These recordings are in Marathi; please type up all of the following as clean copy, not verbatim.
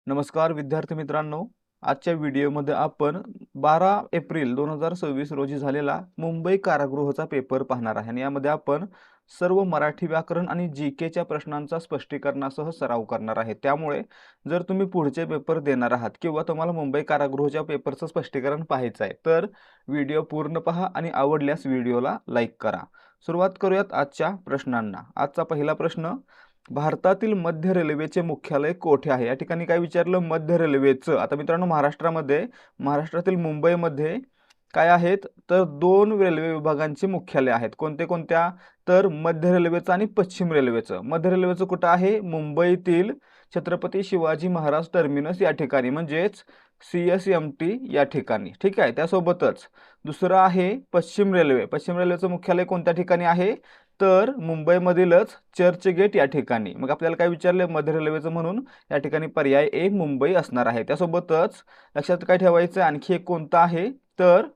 नमस्कार विद्यार्थी मित्रांनो, आजच्या व्हिडिओमध्ये आपण 12 एप्रिल 2026 रोजी झालेला मुंबई कारागृहाचा पेपर पाहणार आहे आणि यामध्ये आपण सर्व मराठी व्याकरण आणि जीकेच्या प्रश्नांचा स्पष्टीकरणासह सराव करणार आहे। त्यामुळे जर तुम्ही पुढचे पेपर देणार आहात किंवा तुम्हाला मुंबई कारागृहाच्या पेपरचं स्पष्टीकरण पाहायचं आहे तर व्हिडिओ पूर्ण पहा आणि आवडल्यास व्हिडिओला लाईक करा। सुरुवात करूयात आजच्या प्रश्नांना। आजचा पहिला प्रश्न, भारतातील मध्य रेल्वेचे मुख्यालय कोठे आहे? या ठिकाणी काय विचारलं? मध्य रेल्वेचं। आता मित्रांनो, महाराष्ट्रातील मुंबईमध्ये काय आहेत तर दोन रेल्वे विभागांची मुख्यालय आहेत। कोणते कोणत्या? तर मध्य रेल्वेचं आणि पश्चिम रेल्वेचं। मध्य रेल्वेचं कुठं आहे? मुंबईतील छत्रपती शिवाजी महाराज टर्मिनस या ठिकाणी, म्हणजेच CSMT या ठिकाणी। ठीक आहे। त्यासोबतच दुसरं आहे पश्चिम रेल्वे। पश्चिम रेल्वेचं मुख्यालय कोणत्या ठिकाणी आहे? तर मुंबईमधीलच चर्चगेट या ठिकाणी। मग आपल्याला काय विचारले? मध्य रेल्वेचं, म्हणून या ठिकाणी पर्याय ए मुंबई असणार आहे। त्यासोबतच लक्षात काय ठेवायचं? आणखी एक कोणतं आहे तर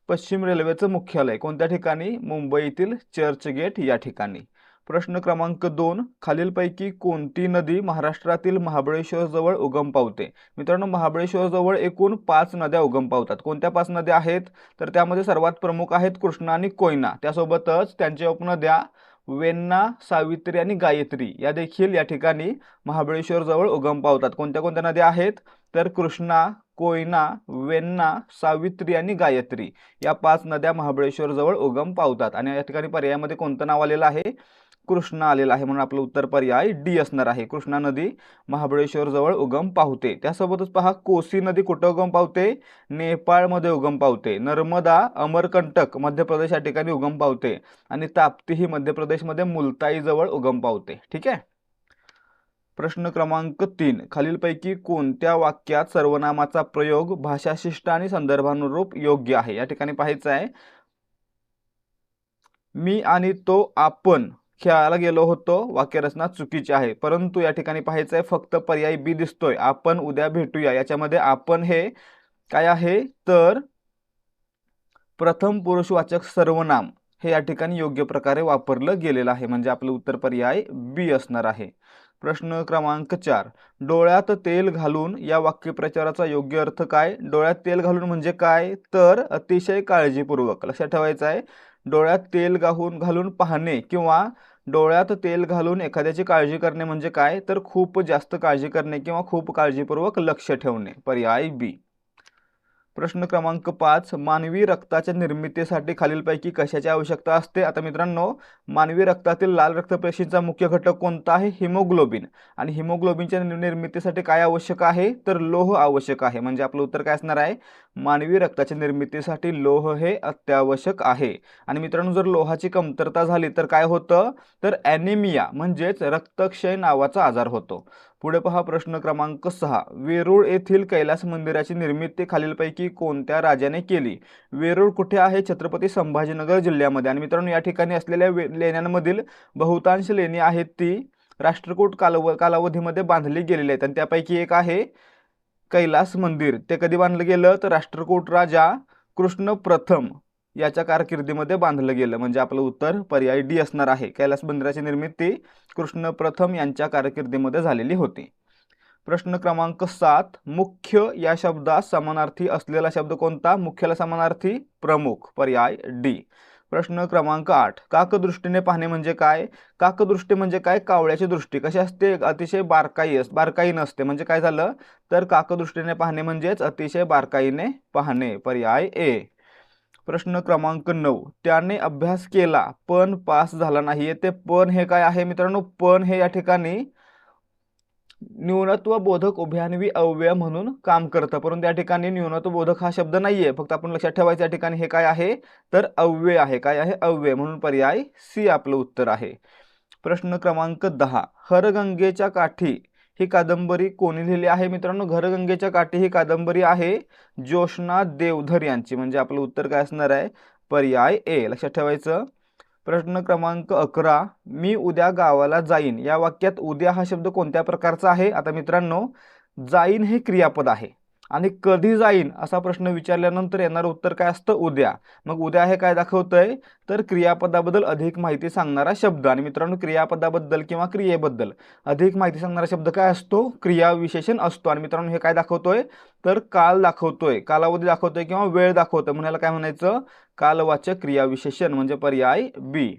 पश्चिम रेल्वेचं मुख्यालय कोणत्या ठिकाणी? मुंबईतील चर्चगेट या ठिकाणी। प्रश्न क्रमांक 2, खालीलपैकी कोणती नदी महाराष्ट्रातील महाबळेश्वर जवळ उगम पावते? मित्रांनो, महाबळेश्वर जवळ एकूण 5 नद्या उगम पावतात। कोणत्या 5 नद्या आहेत? तर त्यामध्ये सर्वात प्रमुख आहेत कृष्णा आणि कोयना। त्यासोबतच त्यांच्या उपनद्या वेण्णा, सावित्री आणि गायत्री या देखील या ठिकाणी महाबळेश्वर जवळ उगम पावतात। कोणत्या कोणत्या नद्या आहेत? तर कृष्णा, कोयना, वेण्णा, सावित्री आणि गायत्री या 5 नद्या महाबळेश्वर जवळ उगम पावतात। आणि या ठिकाणी पर्यायामध्ये कोणतं नाव आलेलं आहे? कृष्णा आलेला आहे, म्हणून आपलं उत्तर पर्याय डी असणार आहे। कृष्णा नदी महाबळेश्वर जवळ उगम पावते। त्यासोबतच पहा, कोसी नदी कुठे उगम पावते? नेपाळमध्ये उगम पावते। नर्मदा अमरकंटक मध्य प्रदेश या ठिकाणी उगम पावते आणि ताप्ती ही मध्य प्रदेशमध्ये मुलताई जवळ उगम पावते। ठीक आहे। प्रश्न क्रमांक 3, खालीलपैकी कोणत्या वाक्यात सर्वनामाचा प्रयोग भाषाशिष्ट आणि संदर्भानुरूप योग्य आहे? या ठिकाणी पाहायचं आहे, मी आणि तो आपण खेळायला गेलो होतो, वाक्यरचना चुकीची आहे। परंतु या ठिकाणी पाहायचं आहे, फक्त पर्याय बी दिसतोय, आपण उद्या भेटूया। याच्यामध्ये आपण हे काय आहे तर प्रथम पुरुषवाचक सर्वनाम हे या ठिकाणी योग्य प्रकारे वापरलं गेलेलं आहे, म्हणजे आपलं उत्तर पर्याय बी असणार आहे। प्रश्न क्रमांक 4, डोळ्यात तेल घालून या वाक्यप्रचाराचा योग्य अर्थ काय? डोळ्यात तेल घालून म्हणजे काय? तर अतिशय काळजीपूर्वक। लक्षात ठेवायचं आहे, डोळ्यात तेल घालून पाहणे किंवा डोळ्यात तेल घालून एखाद्याची काळजी करणे म्हणजे काय? तर खूप जास्त काळजी करणे किंवा खूप काळजीपूर्वक लक्ष ठेवणे। पर्याय बी। प्रश्न क्रमांक 5, मानवी रक्ताच्या निर्मितीसाठी खालीलपैकी कशाची आवश्यकता असते? आता मित्रांनो, मानवी रक्तातील लाल रक्तपेशींचा मुख्य घटक कोणता आहे? हिमोग्लोबिन। आणि हिमोग्लोबिनच्या निर्मितीसाठी काय आवश्यक आहे? तर लोह आवश्यक आहे, म्हणजे आपलं उत्तर काय असणार आहे? मानवी रक्ताच्या निर्मितीसाठी लोह हे अत्यावश्यक आहे। आणि मित्रांनो, जर लोहाची कमतरता झाली तर काय होतं? तर ॲनिमिया म्हणजेच रक्तक्षय नावाचा आजार होतो। पुढे पहा, प्रश्न क्रमांक 6, वेरूळ येथील कैलास मंदिराची निर्मिती खालीलपैकी कोणत्या राजाने केली? वेरूळ कुठे आहे? छत्रपती संभाजीनगर जिल्ह्यामध्ये। आणि मित्रांनो, या ठिकाणी असलेल्या लेण्यांमधील बहुतांश लेणी आहेत ती राष्ट्रकूट कालावधीमध्ये बांधली गेलेली आहेत, आणि त्यापैकी एक आहे कैलास मंदिर। ते कधी बांधलं गेलं? तर राष्ट्रकूट राजा कृष्ण प्रथम याच्या कारकिर्दीमध्ये बांधलं गेलं, म्हणजे आपलं उत्तर पर्याय डी असणार आहे। कैलास मंदिराची निर्मिती कृष्ण प्रथम यांच्या कारकिर्दीमध्ये झालेली होती। प्रश्न क्रमांक 7, मुख्य या शब्दास समानार्थी असलेला शब्द कोणता? मुख्याला समानार्थी प्रमुख। पर्याय डी। प्रश्न क्रमांक 8, काकदृष्टीने पाहणे म्हणजे काय? काकदृष्टी म्हणजे काय? कावळ्याची दृष्टी कशी असते? अतिशय बारकाईने असते, म्हणजे काय झालं तर काकदृष्टीने पाहणे म्हणजेच अतिशय बारकाईने पाहणे। पर्याय ए। प्रश्न क्रमांक 9, त्याने अभ्यास केला पण पास झाला नाहीये। ते पण हे काय आहे मित्रांनो? पण हे या ठिकाणी न्यूनत्व बोधक उभयान्वी अव्यय म्हणून काम करतं, परंतु या ठिकाणी न्यूनत्व बोधक हा शब्द नाहीये। फक्त आपण लक्षात ठेवायचं, या ठिकाणी हे काय आहे तर अव्यय आहे। काय आहे? अव्यय, म्हणून पर्याय सी आपलं उत्तर आहे। प्रश्न क्रमांक 10, हरगंगेच्या काठी ही कादंबरी कोणी लिहिली आहे? मित्रांनो, हरगंगेच्या काठी ही कादंबरी आहे ज्योत्स्ना देवधर यांची, म्हणजे आपलं उत्तर काय असणार आहे? पर्याय ए। लक्षात ठेवायचं। प्रश्न क्रमांक 11, मी उद्या गावाला जाईन या वाक्यात उद्या हा शब्द कोणत्या प्रकारचा आहे? आता मित्रांनो, जाईन हे क्रियापद आहे आणि कधी जाईन असा प्रश्न विचारल्यानंतर येणारं उत्तर काय असतं? उद्या. मग उद्या हे काय दाखवतंय? तर क्रियापदाबद्दल अधिक माहिती सांगणारा शब्द. आणि मित्रांनो, क्रियापदाबद्दल किंवा क्रियेबद्दल अधिक माहिती सांगणारा शब्द काय असतो? क्रियाविशेषण असतो. आणि मित्रांनो, हे काय दाखवतोय? तर काल दाखवतोय, कालावधी दाखवतोय किंवा वेळ दाखवतोय. म्हणून याला काय म्हणायचं? कालवाचक क्रियाविशेषण, म्हणजे पर्याय बी.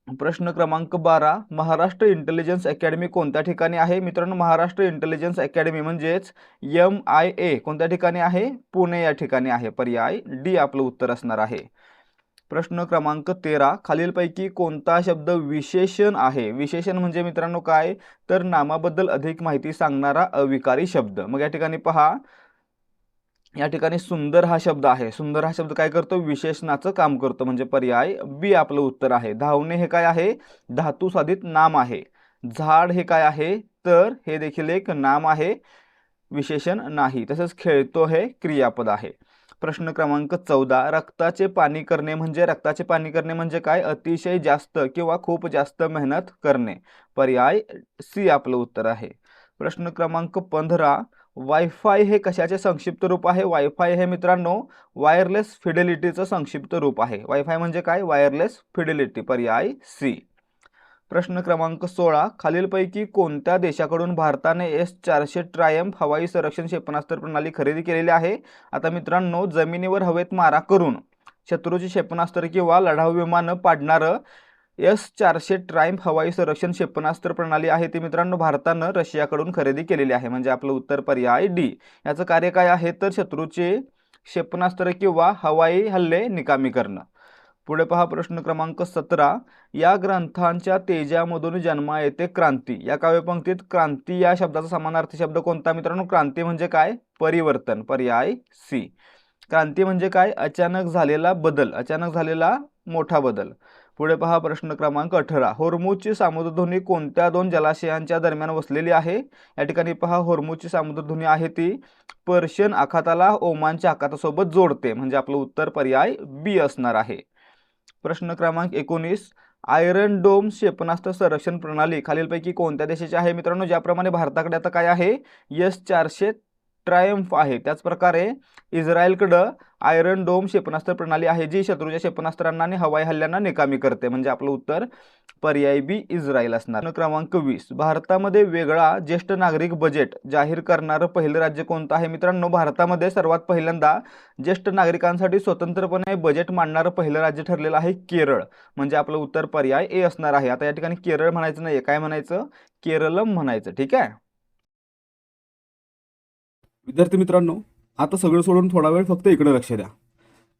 प्रश्न क्रमांक 12, महाराष्ट्र इंटेलिजन्स अकॅडमी कोणत्या ठिकाणी आहे? मित्रांनो, महाराष्ट्र इंटेलिजन्स अकॅडमी म्हणजेच MIA कोणत्या ठिकाणी आहे? पुणे या ठिकाणी आहे. पर्याय डी आपलं उत्तर असणार आहे. प्रश्न क्रमांक 13, खालीलपैकी कोणता शब्द विशेषण आहे? विशेषण म्हणजे मित्रांनो काय? तर नामाबद्दल अधिक माहिती सांगणारा अविकारी शब्द. मग या ठिकाणी पहा, या ठिकाणी सुंदर हा शब्द आहे. सुंदर हा शब्द काय करतो? विशेषणाचं काम करतो, म्हणजे पर्याय बी आपलं उत्तर आहे. धावणे हे काय आहे? धातू साधित नाम आहे. झाड हे काय आहे? तर हे देखील एक नाम आहे, विशेषण नाही. तसंच खेळतो हे क्रियापद आहे. प्रश्न क्रमांक 14, रक्ताचे पाणी करणे म्हणजे रक्ताचे पाणी करणे म्हणजे काय? अतिशय जास्त किंवा खूप जास्त मेहनत करणे. पर्याय सी आपलं उत्तर आहे. प्रश्न क्रमांक 15, वायफाय हे कशाचे संक्षिप्त रूप आहे? वायफाय हे मित्रांनो वायरलेस फिडेलिटीचं संक्षिप्त रूप आहे. वायफाय म्हणजे काय? Wireless Fidelity. पर्याय सी. प्रश्न क्रमांक 16, खालीलपैकी कोणत्या देशाकडून भारताने S-400 ट्रायम्फ हवाई संरक्षण क्षेपणास्त्र प्रणाली खरेदी केलेली आहे? आता मित्रांनो, जमिनीवर हवेत मारा करून शत्रूची क्षेपणास्त्र किंवा लढाऊ विमानं पाडणारं S-400 ट्रायम्फ हवाई संरक्षण क्षेपणास्त्र प्रणाली आहे ती मित्रांनो भारतानं रशियाकडून खरेदी केलेली आहे. म्हणजे आपलं उत्तर पर्याय डी. याचं कार्य काय आहे? तर शत्रूचे क्षेपणास्त्र किंवा हवाई हल्ले निकामी करणं. पुढे पहा, प्रश्न क्रमांक 17, या ग्रंथांच्या तेजामधून जन्मा येते क्रांती. या काव्यपंक्तीत क्रांती या शब्दाचा समानार्थी शब्द कोणता? मित्रांनो, क्रांती म्हणजे काय? परिवर्तन. पर्याय सी. क्रांती म्हणजे काय? अचानक झालेला बदल, अचानक झालेला मोठा बदल. पुढे पहा, प्रश्न क्रमांक 18, होर्मुझची सामुद्रधुनी कोणत्या दोन जलाशयांच्या दरम्यान वसलेली आहे? या ठिकाणी पहा, होर्मुझची सामुद्रधुनी आहे ती पर्शियन आखाताला ओमानच्या आखातासोबत जोडते. म्हणजे आपलं उत्तर पर्याय बी असणार आहे. प्रश्न क्रमांक 19, आयरन डोम क्षेपणास्त्र संरक्षण प्रणाली खालीलपैकी कोणत्या देशाची आहे? मित्रांनो, ज्याप्रमाणे भारताकडे आता काय आहे? S-400 ट्रायम्फ आहे, त्याच प्रकारे इस्रायलकडं आयरन डोम क्षेपणास्त्र प्रणाली आहे, जी शत्रूच्या क्षेपणास्त्रांना आणि हवाई हल्ल्यांना निकामी करते. म्हणजे आपलं उत्तर पर्याय बी इस्रायल असणार. क्रमांक 20, भारतामध्ये वेगळा ज्येष्ठ नागरिक बजेट जाहीर करणारं पहिलं राज्य कोणतं आहे? मित्रांनो, भारतामध्ये सर्वात पहिल्यांदा ज्येष्ठ नागरिकांसाठी स्वतंत्रपणे बजेट मांडणारं पहिलं राज्य ठरलेलं आहे केरळ. म्हणजे आपलं उत्तर पर्याय ए असणार आहे. आता या ठिकाणी केरळ म्हणायचं नाही, काय म्हणायचं? केरळम म्हणायचं. ठीक आहे विद्यार्थी मित्रांनो, आता सगळं सोडून थोडा वेळ फक्त इकडे लक्ष द्या.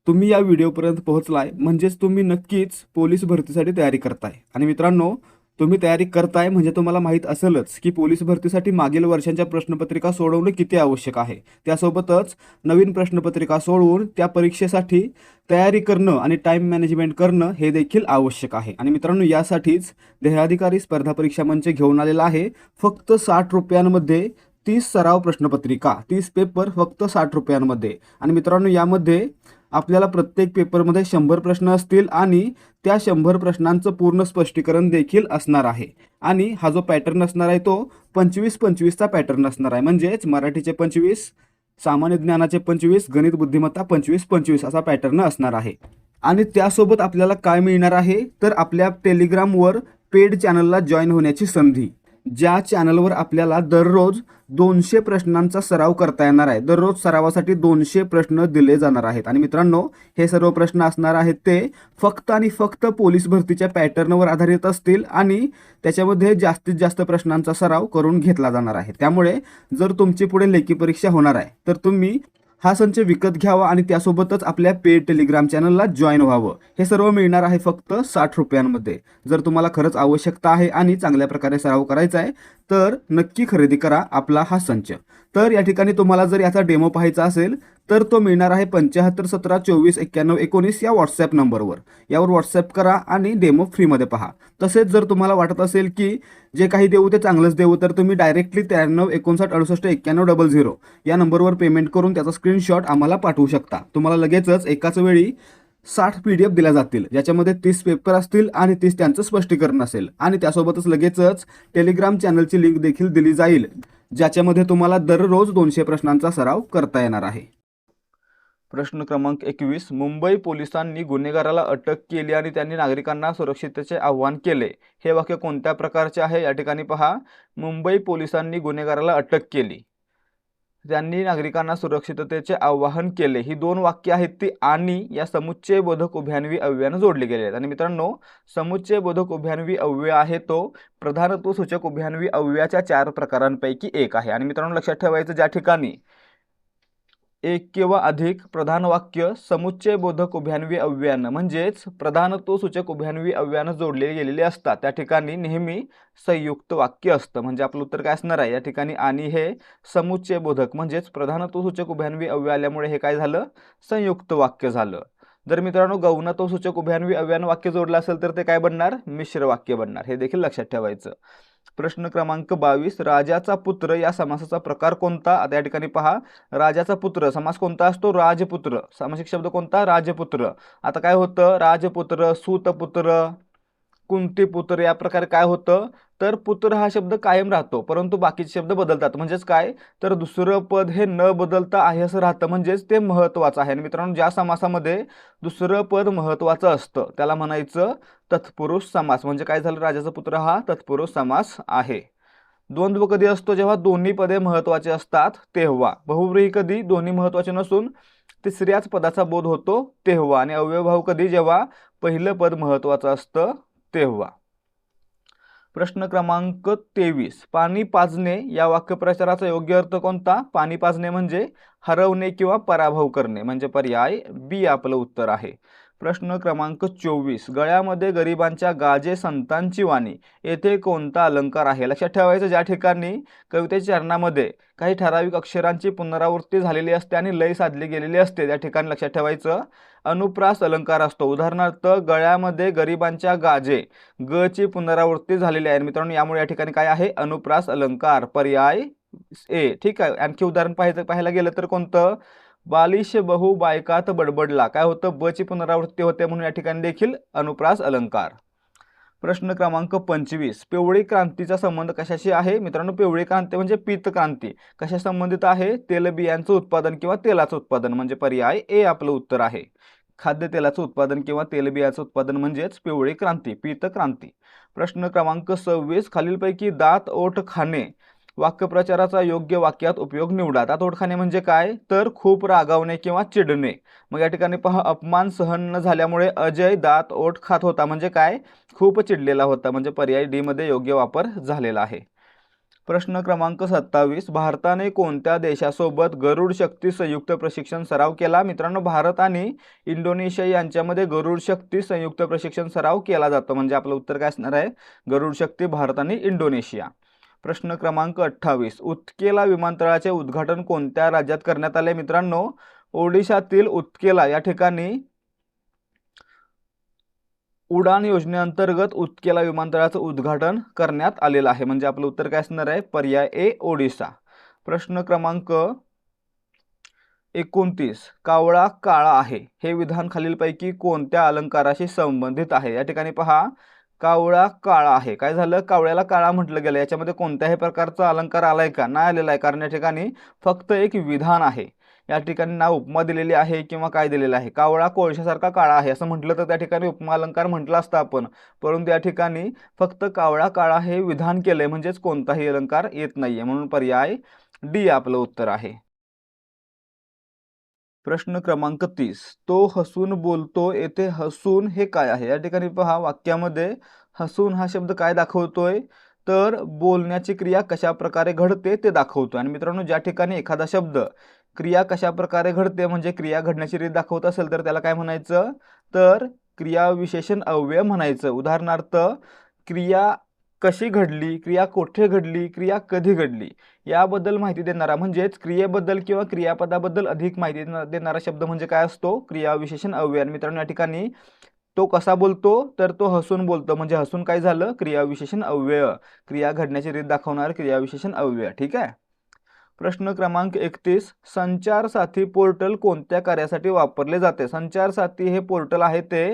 तुम्ही या व्हिडिओपर्यंत पोहोचलाय म्हणजेच तुम्ही नक्कीच पोलीस भरतीसाठी तयारी करताय. आणि मित्रांनो, तुम्ही तयारी करताय म्हणजे तुम्हाला माहीत असेलच की पोलीस भरतीसाठी मागील वर्षांच्या प्रश्नपत्रिका सोडवणे किती आवश्यक आहे. त्यासोबतच नवीन प्रश्नपत्रिका सोडवून त्या परीक्षेसाठी तयारी करणं आणि टाईम मॅनेजमेंट करणं हे देखील आवश्यक आहे. आणि मित्रांनो, यासाठीच देहाधिकारी स्पर्धा परीक्षा मंच घेऊन आलेला आहे. फक्त 60 रुपयांमध्ये 30 सराव प्रश्नपत्रिका, 30 पेपर फक्त 60 रुपयांमध्ये. आणि मित्रांनो, यामध्ये आपल्याला प्रत्येक पेपरमध्ये 100 प्रश्न असतील आणि त्या 100 प्रश्नांचं पूर्ण स्पष्टीकरण देखील असणार आहे. आणि हा जो पॅटर्न असणार आहे तो 25-25चा पॅटर्न असणार आहे. म्हणजेच मराठीचे 25, सामान्य ज्ञानाचे 25, गणित बुद्धिमत्ता 25-25 असा पॅटर्न असणार आहे. आणि त्यासोबत आपल्याला काय मिळणार आहे? तर आपल्या टेलिग्रामवर पेड चॅनलला जॉईन होण्याची संधी, ज्या चॅनलवर आपल्याला दररोज 200 प्रश्नांचा सराव करता येणार आहे. दररोज सरावासाठी 200 प्रश्न दिले जाणार आहेत. आणि मित्रांनो, हे सर्व प्रश्न असणार आहेत ते फक्त आणि फक्त पोलीस भरतीच्या पॅटर्नवर आधारित असतील आणि त्याच्यामध्ये जास्तीत जास्त प्रश्नांचा सराव करून घेतला जाणार आहे. त्यामुळे जर तुमची पुढे लेखी परीक्षा होणार आहे तर तुम्ही हा संच विकत घ्यावा आणि त्यासोबतच आपल्या पेड टेलिग्राम चॅनलला जॉईन व्हावं. हे सर्व मिळणार आहे फक्त 60 रुपयांमध्ये. जर तुम्हाला खरंच आवश्यकता आहे आणि चांगल्या प्रकारे सराव करायचा आहे तर नक्की खरेदी करा आपला हा संच. तर या ठिकाणी तुम्हाला जर याचा डेमो पाहायचा असेल तर तो मिळणार आहे 7517249119 या व्हॉट्सॲप नंबरवर. यावर व्हॉट्सॲप करा आणि डेमो फ्रीमध्ये पहा. तसेच जर तुम्हाला वाटत असेल की जे काही देऊ ते चांगलंच देऊ तर तुम्ही डायरेक्टली 9359686100 या नंबरवर पेमेंट करून त्याचा स्क्रीनशॉट आम्हाला पाठवू शकता. तुम्हाला लगेचच एकाच वेळी 60 PDF दिल्या जातील, ज्याच्यामध्ये 30 पेपर असतील आणि 30 त्यांचं स्पष्टीकरण असेल. आणि त्यासोबतच लगेचच टेलिग्राम चॅनलची लिंक देखील दिली जाईल, ज्याच्यामध्ये तुम्हाला दररोज 200 प्रश्नांचा सराव करता येणार आहे. प्रश्न क्रमांक 21. मुंबई पोलिसांनी गुन्हेगाराला अटक केली आणि त्यांनी नागरिकांना सुरक्षिततेचे आवाहन केले. हे वाक्य कोणत्या प्रकारचे आहे? या ठिकाणी पहा, मुंबई पोलिसांनी गुन्हेगाराला अटक केली, त्यांनी नागरिकांना सुरक्षिततेचे आवाहन केले. ही दोन वाक्य आहेत ती आणि या समुच्चयबोधक उभयान्वी अव्ययाने जोडले गेले आहेत. आणि मित्रांनो, समुच्चयबोधक उभयान्वी अव्यय आहे तो प्रधानत्व सूचक उभयान्वी अव्ययाच्या 4 प्रकारांपैकी एक आहे. आणि मित्रांनो, लक्षात ठेवायचं, ज्या ठिकाणी एक किंवा अधिक प्रधान वाक्य समुच्चयबोधक उभयान्वी अव्ययानं म्हणजेच प्रधानत्व सूचक उभयान्वी अव्ययानं जोडले गेलेले असतात, त्या ठिकाणी नेहमी संयुक्त वाक्य असतं. म्हणजे आपलं उत्तर काय असणार आहे? या ठिकाणी आणि हे समुच्चयबोधक म्हणजेच प्रधानत्व सूचक उभयान्वी अव्यय आल्यामुळे हे काय झालं? संयुक्त वाक्य झालं. जर मित्रांनो गौणत्व सूचक उभयान्वी अव्ययानं वाक्य जोडलं असेल तर ते काय बनणार? मिश्र वाक्य बनणार. हे देखील लक्षात ठेवायचं. प्रश्न क्रमांक 22. राजाचा पुत्र या समासाचा प्रकार कोणता? आता या ठिकाणी पहा, राजाचा पुत्र समास कोणता असतो? राजपुत्र. सामासिक शब्द कोणता? राजपुत्र. आता काय होतं? राजपुत्र, सूतपुत्र, कुंतीपुत्र या प्रकारे काय होतं? तर पुत्र हा शब्द कायम राहतो, परंतु बाकीचे शब्द बदलतात. म्हणजेच काय? तर दुसरं पद हे न बदलता आहे असं राहतं, म्हणजेच ते महत्त्वाचं आहे. आणि मित्रांनो, ज्या समासामध्ये दुसरं पद महत्त्वाचं असतं त्याला म्हणायचं तत्पुरुष समास. म्हणजे काय झालं? राजाचा पुत्र हा तत्पुरुष समास आहे. द्वंद्व कधी असतो? जेव्हा दोन्ही पदे महत्त्वाचे असतात तेव्हा. बहुव्रीही कधी? दोन्ही महत्त्वाचे नसून तिसऱ्याच पदाचा बोध होतो तेव्हा. आणि अव्ययभाव कधी? जेव्हा पहिलं पद महत्त्वाचं असतं तेव्हा. प्रश्न क्रमांक 23. पाणी पाजणे या वाक्यप्रचाराचा योग्य अर्थ कोणता? पाणी पाजणे म्हणजे हरवणे किंवा पराभव करणे, म्हणजे पर्याय बी आपलं उत्तर आहे. प्रश्न क्रमांक 24. गळ्यामध्ये गरिबांच्या गाजे संतांची वाणी, येथे कोणता अलंकार आहे? लक्षात ठेवायचं, ज्या ठिकाणी कवितेच्या चरणामध्ये काही ठराविक अक्षरांची पुनरावृत्ती झालेली असते आणि लय साधली गेलेली असते, त्या ठिकाणी लक्षात ठेवायचं अनुप्रास अलंकार असतो. उदाहरणार्थ, गळ्यामध्ये गरिबांच्या गाजे, ग ची पुनरावृत्ती झालेली आहे. मित्रांनो, यामुळे या ठिकाणी काय आहे? अनुप्रास अलंकार, पर्याय ए. ठीक आहे. आणखी उदाहरण पाहायला गेलं तर कोणतं? बालिश बहु बायकात बडबडला, काय होतं? ब ची पुनरावृत्ती होते, म्हणून या ठिकाणी देखील अनुप्रास अलंकार. प्रश्न क्रमांक 25. पिवळी क्रांतीचा संबंध कशाशी आहे? मित्रांनो, पिवळी क्रांती म्हणजे पीत क्रांती कशा संबंधित आहे? तेलबियांचं उत्पादन किंवा तेलाचं उत्पादन, म्हणजे पर्याय ए आपलं उत्तर आहे. खाद्यतेलाचं उत्पादन किंवा तेलबियाचं उत्पादन म्हणजेच पिवळी क्रांती, पीत क्रांती. प्रश्न क्रमांक 26. खालीलपैकी दात ओठ खाणे वाक्यप्रचाराचा योग्य वाक्यात उपयोग निवडा. दात ओठ खाणे म्हणजे काय? तर खूप रागावणे किंवा चिडणे. मग या ठिकाणी पहा, अपमान सहन न झाल्यामुळे अजय दात ओठ खात होता, म्हणजे काय? खूप चिडलेला होता, म्हणजे पर्याय डी मध्ये योग्य वापर झालेला आहे. प्रश्न क्रमांक 27. भारताने कोणत्या देशासोबत गरुड शक्ती संयुक्त प्रशिक्षण सराव केला? मित्रांनो, भारत आणि इंडोनेशिया यांच्यामध्ये गरुड शक्ती संयुक्त प्रशिक्षण सराव केला जातो, म्हणजे आपलं उत्तर काय असणार आहे? गरुड शक्ती, भारत आणि इंडोनेशिया. प्रश्न क्रमांक 28. उत्केला विमानतळाचे उद्घाटन कोणत्या राज्यात करण्यात आले? मित्रांनो, ओडिशातील उत्केला या ठिकाणी उडान योजनेअंतर्गत उत्केला विमानतळाचं उद्घाटन करण्यात आलेलं आहे, म्हणजे आपलं उत्तर काय असणार आहे? पर्याय ए, ओडिशा. प्रश्न क्रमांक 29. कावळा काळा आहे हे विधान खालीलपैकी कोणत्या अलंकाराशी संबंधित आहे? या ठिकाणी पहा, कावळा काळा आहे, काय झालं? कावळ्याला काळा म्हटलं गेलं. याच्यामध्ये कोणत्याही प्रकारचा अलंकार आलाय का? नाही आलेला आहे, कारण या ठिकाणी फक्त एक विधान आहे. या ठिकाणी ना उपमा दिलेली आहे किंवा काय दिलेलं आहे. कावळा कोळशासारखा काळा आहे असं म्हटलं तर त्या ठिकाणी उपमा अलंकार म्हटलं असतं आपण, परंतु या ठिकाणी फक्त कावळा काळा हे विधान केलंय, म्हणजेच कोणताही अलंकार येत नाहीये, म्हणून पर्याय डी आपलं उत्तर आहे. प्रश्न क्रमांक 30. तो हसून बोलतो, येथे हसून हे काय आहे? या ठिकाणी पहा, वाक्यामध्ये हसून हा शब्द काय दाखवतोय? तर बोलण्याची क्रिया कशा प्रकारे घडते ते दाखवतोय. आणि मित्रांनो, ज्या ठिकाणी एखादा शब्द क्रिया कशा प्रकारे घडते म्हणजे क्रिया घडण्याची रीत दाखवत असेल तर त्याला काय म्हणायचं? तर क्रियाविशेषण अव्यय म्हणायचं. उदाहरणार्थ, क्रिया कशी घडली, क्रिया कुठे घडली, क्रिया कधी घडली याबद्दल माहिती देणारा, म्हणजेच क्रियेबद्दल किंवा क्रियापदाबद्दल अधिक माहिती देणारा शब्द म्हणजे काय असतो? क्रियाविशेषण अव्यय. आणि मित्रांनो, या ठिकाणी तो कसा बोलतो? तर तो हसून बोलतो, म्हणजे हसून काय झालं? क्रियाविशेषण अव्यय, क्रिया घडण्याची रीत दाखवणार क्रियाविशेषण अव्यय. ठीक आहे. प्रश्न क्रमांक 31. संचार साथी पोर्टल कोणत्या कार्यासाठी वापरले जाते? संचार साथी हे पोर्टल आहे ते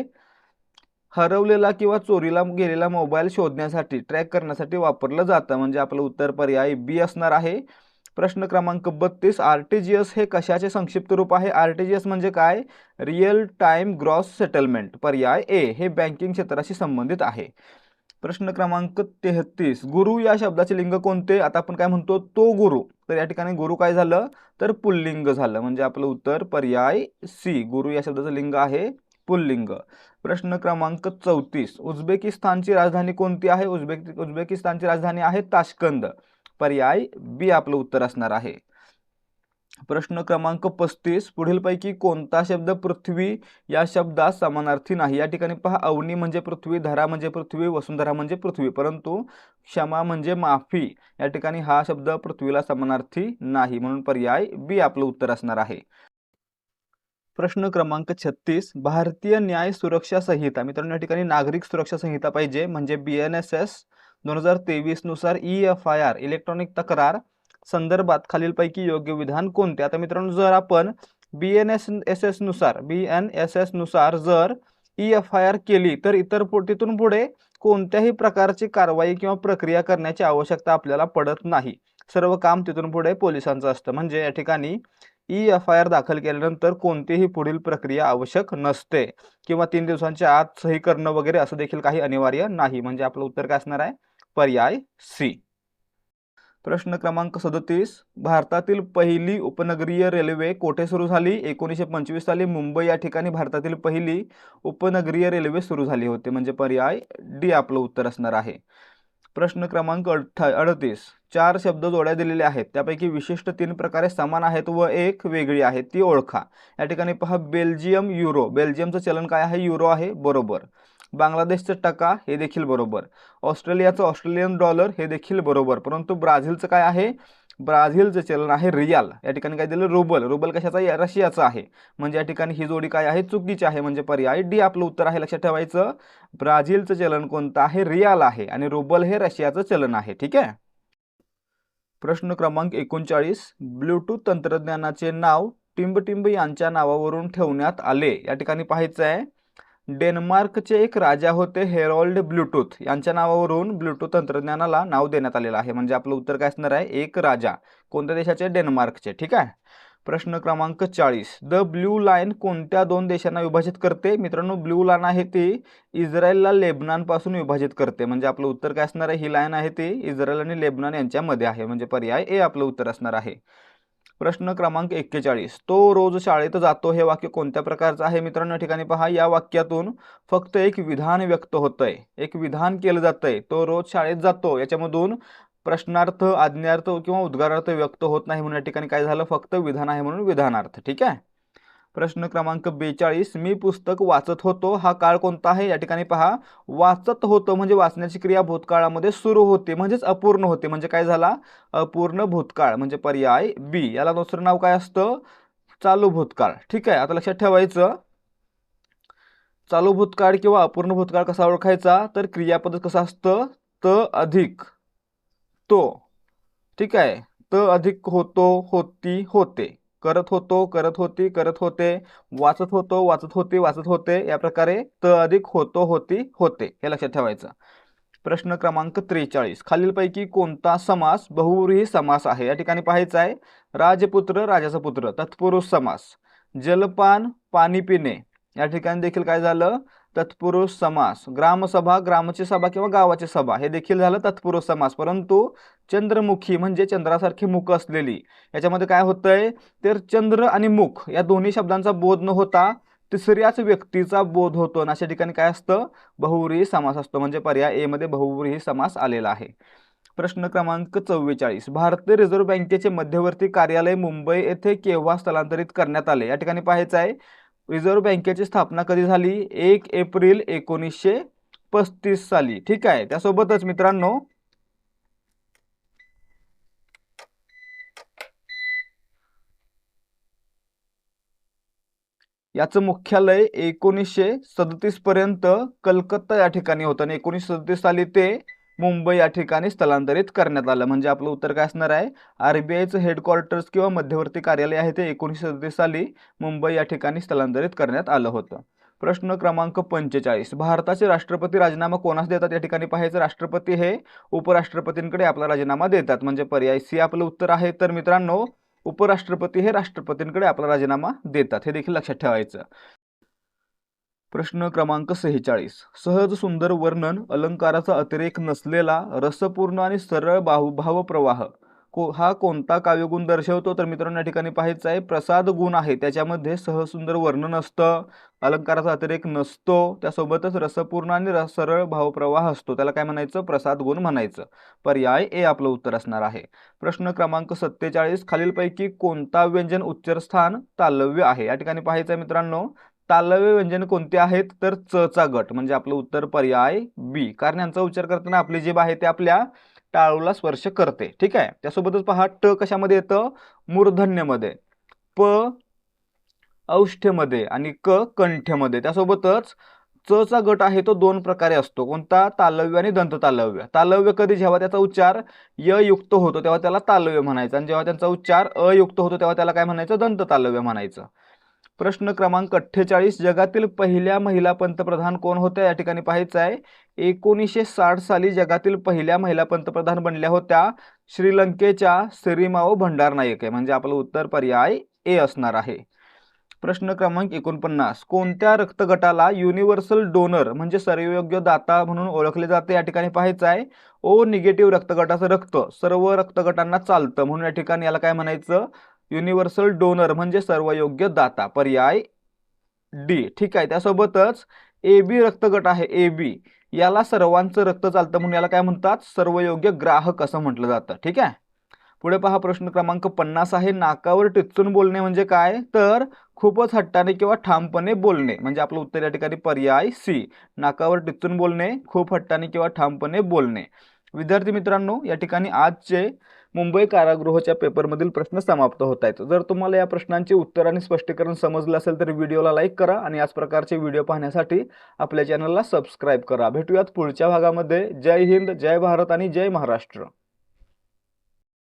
हरवलेला किंवा चोरीला गेलेला मोबाईल शोधण्यासाठी ट्रॅक करण्यासाठी वापरलं जातं म्हणजे आपलं उत्तर पर्याय बी असणार आहे. प्रश्न क्रमांक 32 आरटीजीएस हे कशाचे संक्षिप्त रूप आहे? आरटीजीएस म्हणजे काय? Real time gross settlement. पर्याय ए हे बँकिंग क्षेत्राशी संबंधित आहे. प्रश्न क्रमांक 33 गुरु या शब्दाचे लिंग कोणते? आता आपण काय म्हणतो? तो गुरु. तर या ठिकाणी गुरु काय झालं? तर पुल्लिंग झालं म्हणजे आपलं उत्तर पर्याय सी. गुरु या शब्दाचं लिंग आहे पुल्लिंग. प्रश्न क्रमांक 34 उझबेकिस्तानची राजधानी कोणती आहे? उझबेकिस्तानची राजधानी आहे ताशकंद. पर्याय बी आपलं उत्तर असणार आहे. प्रश्न क्रमांक 35 पुढीलपैकी कोणता शब्द पृथ्वी या शब्दास समानार्थी नाही? या ठिकाणी पहा अवनी म्हणजे पृथ्वी, धरा म्हणजे पृथ्वी, वसुंधरा म्हणजे पृथ्वी, परंतु क्षमा म्हणजे माफी या ठिकाणी हा शब्द पृथ्वीला समानार्थी नाही म्हणून पर्याय बी आपलं उत्तर असणार आहे. प्रश्न क्रमांक 36 भारतीय न्याय सुरक्षा संहिता. मित्रांनो या ठिकाणी नागरिक सुरक्षा संहिता पाहिजे म्हणजे BNSS 2023 नुसार EFIR इलेक्ट्रॉनिक तक्रार संदर्भात खालीलपैकी योग्य विधान कोणते? आता मित्रांनो जर आपण BNSS नुसार जर EFIR केली तर तिथून पुढे कोणत्याही प्रकारची कारवाई किंवा प्रक्रिया करण्याची आवश्यकता आपल्याला पडत नाही. सर्व काम तिथून पुढे पोलिसांचं असतं म्हणजे या ठिकाणी EFIR दाखल केल्यानंतर कोणतीही पुढील प्रक्रिया आवश्यक नसते किंवा 3 दिवसांच्या आत सही करणं वगैरे असं देखील काही अनिवार्य नाही म्हणजे आपलं उत्तर काय असणार आहे? पर्याय सी. प्रश्न क्रमांक 37 भारतातील पहिली उपनगरीय रेल्वे कोठे सुरू झाली? 1925 साली मुंबई या ठिकाणी भारतातील पहिली उपनगरीय रेल्वे सुरू झाली होती म्हणजे पर्याय डी आपलं उत्तर असणार आहे. प्रश्न क्रमांक 38 4 शब्द जोड्या दिलेल्या आहेत त्यापैकी विशिष्ट 3 प्रकारे समान आहेत व एक वेगळी आहे ती ओळखा. या ठिकाणी पहा बेल्जियम युरो. बेल्जियमचं चलन काय आहे? युरो आहे. बरोबर. बांगलादेशचं टका हे देखील बरोबर. ऑस्ट्रेलियाचं ऑस्ट्रेलियन डॉलर हे देखील बरोबर. परंतु ब्राझीलचं काय आहे? ब्राझीलचं चलन आहे रियाल. या ठिकाणी काय दिलं? रुबल. रुबल कशाचा आहे? रशियाचा आहे म्हणजे या ठिकाणी ही जोडी काय आहे? चुकीची आहे म्हणजे पर्याय डी आपलं उत्तर आहे. लक्षात ठेवायचं ब्राझीलचं चलन कोणतं आहे? रियाल आहे आणि रुबल हे रशियाचं चलन आहे. ठीक आहे. प्रश्न क्रमांक 39 ब्लूटूथ तंत्रज्ञानाचे नाव टिंबटिंब यांच्या नावावरून ठेवण्यात आले. या ठिकाणी पाहायचं आहे डेन्मार्कचे एक राजा होते हेरॉल्ड ब्लूटूथ यांच्या नावावरून ब्लूटूथ तंत्रज्ञानाला नाव देण्यात आलेलं आहे म्हणजे आपलं उत्तर काय असणार आहे? एक राजा. कोणत्या देशाचे? डेन्मार्कचे. ठीक आहे. प्रश्न क्रमांक 40 द ब्ल्यू लाईन कोणत्या 2 देशांना विभाजित करते? मित्रांनो ब्ल्यू लाईन आहे ती इस्रायलला लेबनान पासून विभाजित करते म्हणजे आपलं उत्तर काय असणार आहे? ही लाईन आहे ती इस्रायल आणि लेबनान यांच्यामध्ये आहे म्हणजे पर्याय ए आपलं उत्तर असणार आहे. प्रश्न क्रमांक 41 तो रोज शाळेत जातो हे वाक्य कोणत्या प्रकारचं आहे? मित्रांनो या ठिकाणी पहा या वाक्यातून फक्त एक विधान व्यक्त होतंय, एक विधान केलं जातंय. तो रोज शाळेत जातो याच्यामधून प्रश्नार्थ, आज्ञार्थ किंवा उद्गारार्थ व्यक्त होत नाही म्हणून या ठिकाणी काय झालं? फक्त विधान आहे म्हणून विधानार्थ. ठीक आहे. प्रश्न क्रमांक 42 मी पुस्तक वाचत होतो हा काळ कोणता आहे? या ठिकाणी पहा वाचत होतो म्हणजे वाचण्याची क्रिया भूतकाळामध्ये सुरू होते म्हणजेच अपूर्ण होते म्हणजे काय झाला? अपूर्ण भूतकाळ म्हणजे पर्याय बी. याला दुसरं नाव काय असतं? चालू भूतकाळ. ठीक आहे. आता लक्षात ठेवायचं चालू भूतकाळ किंवा अपूर्ण भूतकाळ कसा ओळखायचा? तर क्रियापद कसं असतं? त अधिक तो. ठीक आहे. त अधिक होतो, होती, होते, करत होतो, करत होती, करत होते, वाचत होतो, वाचत होती, वाचत होते या प्रकारे त अधिक होतो, होती, होते हे लक्षात ठेवायचं. प्रश्न क्रमांक 43 खालीलपैकी कोणता समास बहुव्रीही समास आहे? या ठिकाणी पाहायचं आहे राजपुत्र, राजाचा पुत्र तत्पुरुष समास. जलपान, पाणी पिणे या ठिकाणी देखील काय झालं? तत्पुरुष समास. ग्रामसभा, ग्रामची सभा किंवा गावाची सभा हे देखील झालं तत्पुरुष समास. परंतु चंद्रमुखी म्हणजे चंद्रासारखी मुख असलेली याच्यामध्ये काय होतंय? तर चंद्र आणि मुख या दोन्ही शब्दांचा बोध न होता तिसऱ्याच व्यक्तीचा बोध होतो आणि अशा ठिकाणी काय असतं? बहुव्रीही समास असतो म्हणजे पर्याय ए मध्ये बहुव्रीही समास आलेला आहे. प्रश्न क्रमांक 44 भारतीय रिझर्व्ह बँकेचे मध्यवर्ती कार्यालय मुंबई येथे केव्हा स्थलांतरित करण्यात आले? या ठिकाणी पाहायचं आहे रिझर्व्ह बँकेची स्थापना कधी झाली? 1 एप्रिल 1935 साली. ठीक आहे. त्यासोबतच मित्रांनो याचं मुख्यालय 1937 पर्यंत कलकत्ता या ठिकाणी होतं आणि 1937 साली ते मुंबई या ठिकाणी स्थलांतरित करण्यात आलं म्हणजे आपलं उत्तर काय असणार आहे? RBIचं हेडक्वार्टर्स किंवा मध्यवर्ती कार्यालय आहे ते 1937 साली मुंबई या ठिकाणी स्थलांतरित करण्यात आलं होतं. प्रश्न क्रमांक 45. भारताचे राष्ट्रपती राजीनामा कोणास देतात या ठिकाणी पाहायचं. राष्ट्रपती हे उपराष्ट्रपतींकडे आपला राजीनामा देतात, म्हणजे पर्याय सी आपलं उत्तर आहे. तर मित्रांनो, उपराष्ट्रपती हे राष्ट्रपतींकडे आपला राजीनामा देतात, हे देखील लक्षात ठेवायचं. प्रश्न क्रमांक 46. सहज सुंदर वर्णन, अलंकाराचा अतिरेक नसलेला, रसपूर्ण आणि सरळ भावप्रवाह हा कोणता काव्यगुण दर्शवतो. तर मित्रांनो, या ठिकाणी पाहायचं आहे प्रसाद गुण आहे, त्याच्यामध्ये सहज सुंदर वर्णन असतं, अलंकाराचा अतिरेक नसतो, त्यासोबतच रसपूर्ण आणि सरळ भावप्रवाह असतो, त्याला काय म्हणायचं, प्रसाद गुण म्हणायचं. पर्याय ए आपलं उत्तर असणार आहे. प्रश्न क्रमांक 47. खालीलपैकी कोणता व्यंजन उच्चारस्थान तालव्य आहे. या ठिकाणी पाहायचं आहे मित्रांनो, तालव्य व्यंजन कोणते आहेत. तर च चा गट, म्हणजे आपलं उत्तर पर्याय बी, कारण यांचा उच्चार करताना आपली जीभ आहे ते आपल्या टाळूला स्पर्श करते. ठीक आहे. त्यासोबतच पहा, ट कशामध्ये येतं, मूर्धन्यमध्ये, प औष्ठ्यमध्ये आणि क कंठ्यमध्ये. त्यासोबतच च चा गट आहे तो दोन प्रकारे असतो. कोणता, तालव्य आणि दंत तालव्य. तालव्य कधी, जेव्हा त्याचा उच्चार य युक्त होतो तेव्हा त्याला तालव्य म्हणायचं, आणि जेव्हा त्यांचा उच्चार अयुक्त होतो तेव्हा त्याला काय म्हणायचं, दंत तालव्य म्हणायचं. प्रश्न क्रमांक 48. जगातील पहिल्या महिला पंतप्रधान कोण होत्या. या ठिकाणी पाहायचं आहे 1960 साली जगातील पहिल्या महिला पंतप्रधान बनल्या होत्या श्रीलंकेच्या सिरिमाओ भंडारनायके, म्हणजे आपलं उत्तर पर्याय ए असणार आहे. प्रश्न क्रमांक 49. कोणत्या रक्तगटाला युनिव्हर्सल डोनर म्हणजे सर्वयोग्य दाता म्हणून ओळखले जाते. या ठिकाणी पाहायचं आहे ओ निगेटिव्ह रक्तगटाचं रक्त सर्व रक्तगटांना चालतं, म्हणून या ठिकाणी याला काय म्हणायचं, युनिव्हर्सल डोनर म्हणजे सर्वयोग्य दाता, पर्याय डी. ठीक आहे. त्यासोबतच ए बी रक्तगट आहे, ए बी, याला सर्वांचं रक्त चालतं म्हणून याला काय म्हणतात, सर्वयोग्य ग्राहक असं म्हटलं जातं. ठीक आहे. पुढे पहा, प्रश्न क्रमांक 50 आहे. नाकावर टिचून बोलणे म्हणजे काय. तर खूपच हट्टाने किंवा ठामपणे बोलणे, म्हणजे आपलं उत्तर या ठिकाणी पर्याय सी, नाकावर टिचून बोलणे, खूप हट्टाने किंवा ठामपणे बोलणे. विद्यार्थी मित्रांनो, या ठिकाणी आजचे मुंबई कारागृहाच्या पेपरमधील प्रश्न समाप्त होत आहेत. जर तुम्हाला या प्रश्नांची उत्तर आणि स्पष्टीकरण समजलं असेल तर व्हिडिओला लाईक करा आणि याच प्रकारचे व्हिडिओ पाहण्यासाठी आपल्या चॅनलला सबस्क्राईब करा. भेटूयात पुढच्या भागामध्ये. जय हिंद, जय भारत आणि जय महाराष्ट्र.